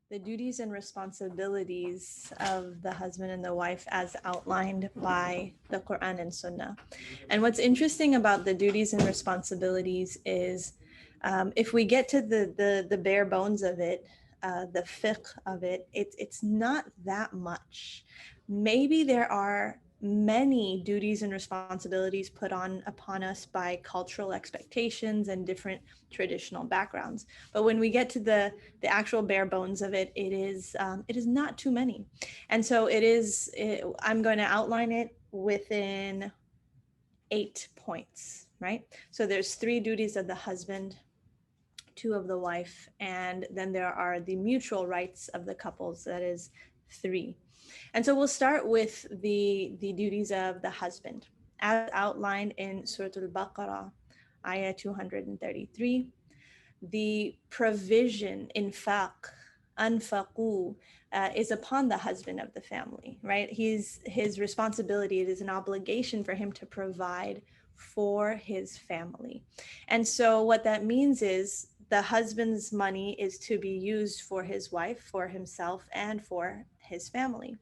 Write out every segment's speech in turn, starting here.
the duties and responsibilities of the husband and the wife as outlined by the Quran and Sunnah. And what's interesting about the duties and responsibilities is if we get to the bare bones of it, the fiqh of it, it's not that much. Maybe there are many duties and responsibilities put on upon us by cultural expectations and different traditional backgrounds. But when we get to the actual bare bones of it, it is not too many. And so I'm going to outline it within 8 points, right? So there's 3 duties of the husband, 2 of the wife, and then there are the mutual rights of the couples, that is 3. And so we'll start with the duties of the husband, as outlined in Surah Al-Baqarah, ayah 233. The provision, infaq, anfaqu, is upon the husband of the family, right? His responsibility, it is an obligation for him to provide for his family. And so what that means is the husband's money is to be used for his wife, for himself, and for his family.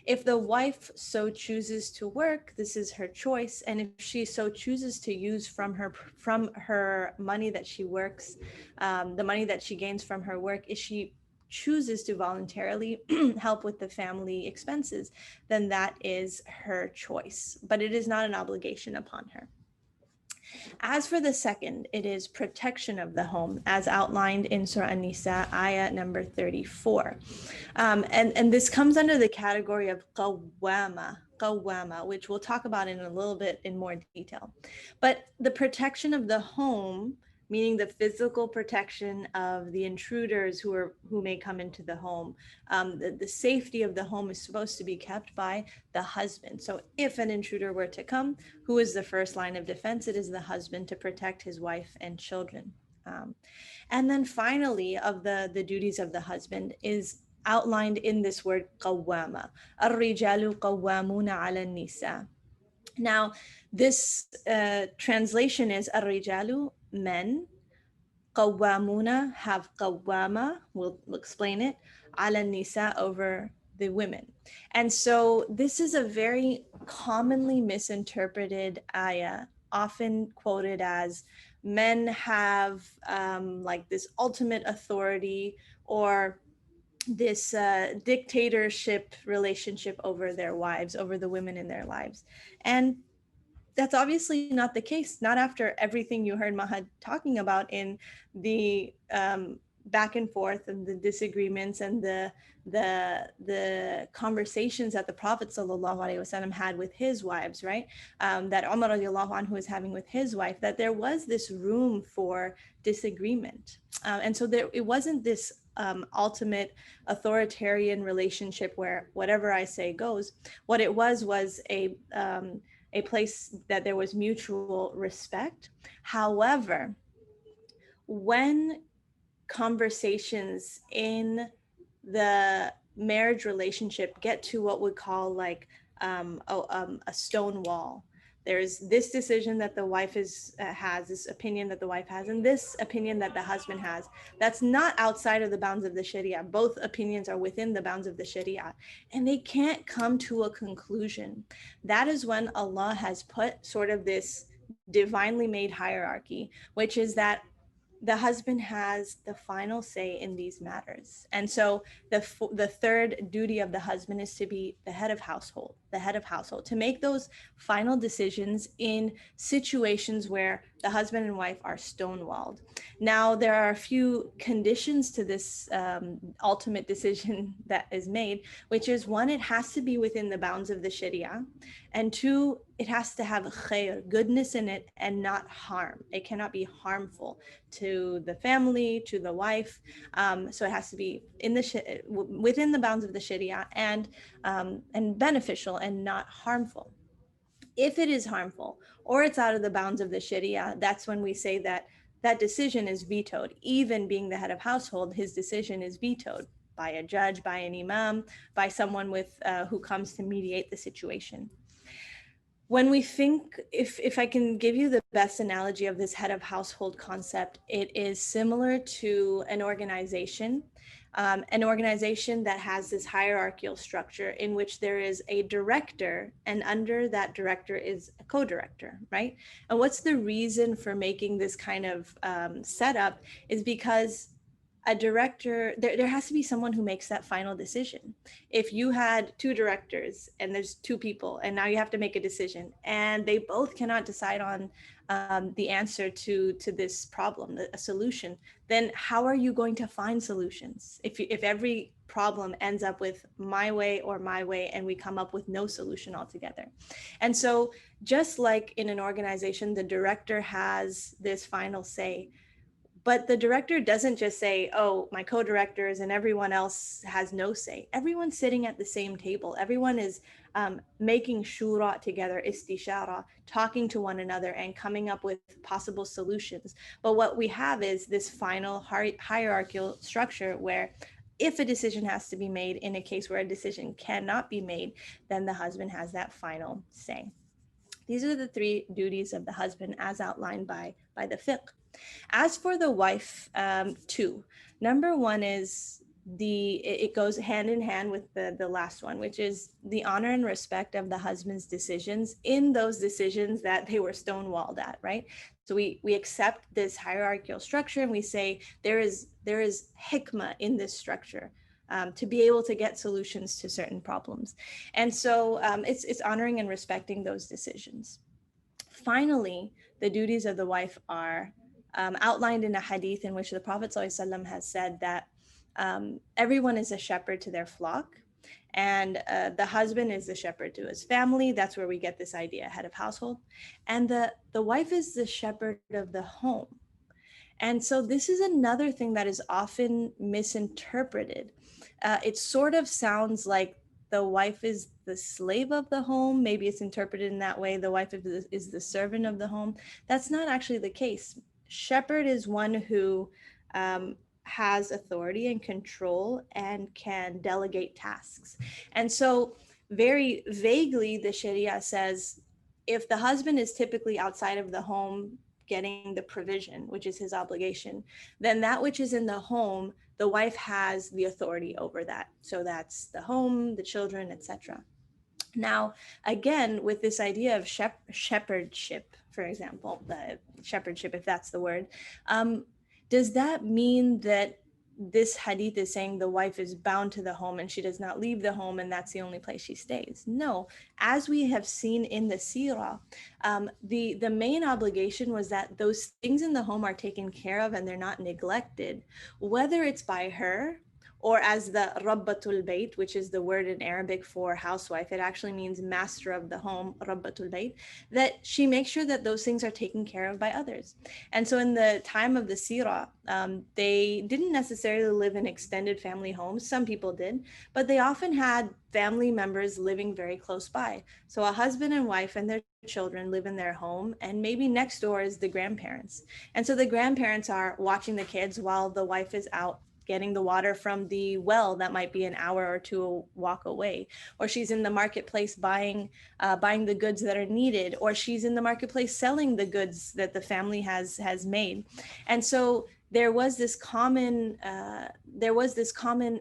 If the wife so chooses to work, this is her choice. And if she so chooses to use from her money that she works, the money that she gains from her work, if she chooses to voluntarily help with the family expenses, then that is her choice. But it is not an obligation upon her. As for the second, it is protection of the home, as outlined in Surah An-Nisa, ayah number 34. And this comes under the category of qawwama, which we'll talk about in a little bit in more detail. But the protection of the home, meaning the physical protection of the intruders who may come into the home. The safety of the home is supposed to be kept by the husband. So if an intruder were to come, who is the first line of defense? It is the husband to protect his wife and children. And then finally, of the duties of the husband is outlined in this word qawwama. الرجال قوامون على النساء. Now, this translation is الرجال, men, qawwamuna, have qawwama, we'll explain it, ala nisa, over the women. And so this is a very commonly misinterpreted ayah, often quoted as men have like this ultimate authority or this dictatorship relationship over their wives, over the women in their lives. And that's obviously not the case, not after everything you heard Mahad talking about in the back and forth and the disagreements and the conversations that the Prophet ﷺ had with his wives, right? That Umar radiallahu anhu was having with his wife, that there was this room for disagreement. And so it wasn't this ultimate authoritarian relationship where whatever I say goes. What it was a place that there was mutual respect. However, when conversations in the marriage relationship get to what we call like a stone wall, there's this decision that the wife has, this opinion that the wife has, and this opinion that the husband has. That's not outside of the bounds of the Sharia. Both opinions are within the bounds of the Sharia, and they can't come to a conclusion. That is when Allah has put sort of this divinely made hierarchy, which is that the husband has the final say in these matters. And so the third duty of the husband is to be the head of household, to make those final decisions in situations where the husband and wife are stonewalled. Now, there are a few conditions to this ultimate decision that is made, which is 1, it has to be within the bounds of the Sharia, and 2, it has to have khair, goodness in it, and not harm. It cannot be harmful to the family, to the wife. So it has to be within the bounds of the Sharia and beneficial and not harmful. If it is harmful or it's out of the bounds of the Sharia, that's when we say that decision is vetoed. Even being the head of household, his decision is vetoed by a judge, by an imam, by someone who comes to mediate the situation. When we think, if I can give you the best analogy of this head of household concept, it is similar to an organization an organization that has this hierarchical structure in which there is a director, and under that director is a co-director, right? And what's the reason for making this kind of setup is because a director, there has to be someone who makes that final decision. If you had two directors and there's two people and now you have to make a decision and they both cannot decide on the answer to this problem, a solution, then how are you going to find solutions if every problem ends up with my way or my way and we come up with no solution altogether? And so just like in an organization, the director has this final say, but the director doesn't just say, oh, my co-directors and everyone else has no say. Everyone's sitting at the same table. Everyone is making shura together, istishara, talking to one another and coming up with possible solutions. But what we have is this final hierarchical structure where if a decision has to be made in a case where a decision cannot be made, then the husband has that final say. These are the three duties of the husband as outlined by the fiqh. As for the wife, too, number one is it goes hand in hand with the last one, which is the honor and respect of the husband's decisions in those decisions that they were stonewalled at, right? So we accept this hierarchical structure and we say there is hikmah in this structure. To be able to get solutions to certain problems. And so it's honoring and respecting those decisions. Finally, the duties of the wife are outlined in a hadith in which the Prophet ﷺ has said that everyone is a shepherd to their flock, and the husband is the shepherd to his family. That's where we get this idea, head of household. And the wife is the shepherd of the home. And so this is another thing that is often misinterpreted. It sort of sounds like the wife is the slave of the home. Maybe it's interpreted in that way. The wife is the servant of the home. That's not actually the case. Shepherd is one who has authority and control and can delegate tasks. And so very vaguely, the Sharia says, if the husband is typically outside of the home getting the provision, which is his obligation, then that which is in the home, the wife has the authority over that. So that's the home, the children, etc. Now, again, with this idea of shepherdship, for example, the shepherdship, if that's the word, does that mean that this hadith is saying the wife is bound to the home and she does not leave the home and that's the only place she stays? No. As we have seen in the seerah, the main obligation was that those things in the home are taken care of and they're not neglected, whether it's by her or as the Rabbatul Bayt, which is the word in Arabic for housewife. It actually means master of the home, Rabbatul Bayt, that she makes sure that those things are taken care of by others. And so in the time of the Sirah, they didn't necessarily live in extended family homes. Some people did, but they often had family members living very close by. So a husband and wife and their children live in their home, and maybe next door is the grandparents. And so the grandparents are watching the kids while the wife is out getting the water from the well that might be an hour or two walk away, or she's in the marketplace buying the goods that are needed, or she's in the marketplace selling the goods that the family has made. And so there was this common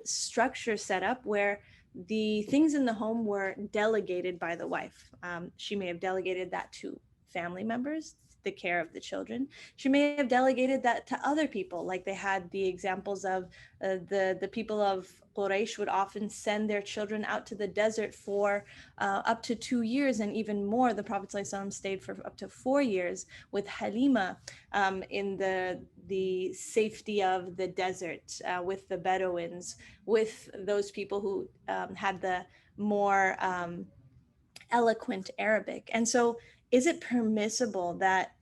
structure set up where the things in the home were delegated by the wife. She may have delegated that to family members, the care of the children. She may have delegated that to other people, like they had the examples of the people of Quraysh would often send their children out to the desert for up to 2 years and even more. The Prophet ﷺ stayed for up to 4 years with Halima in the safety of the desert, with the Bedouins, with those people who had the more eloquent Arabic. And so is it permissible that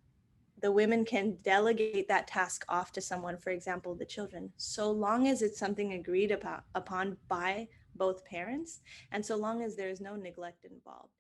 the women can delegate that task off to someone, for example, the children, so long as it's something agreed upon by both parents and so long as there is no neglect involved?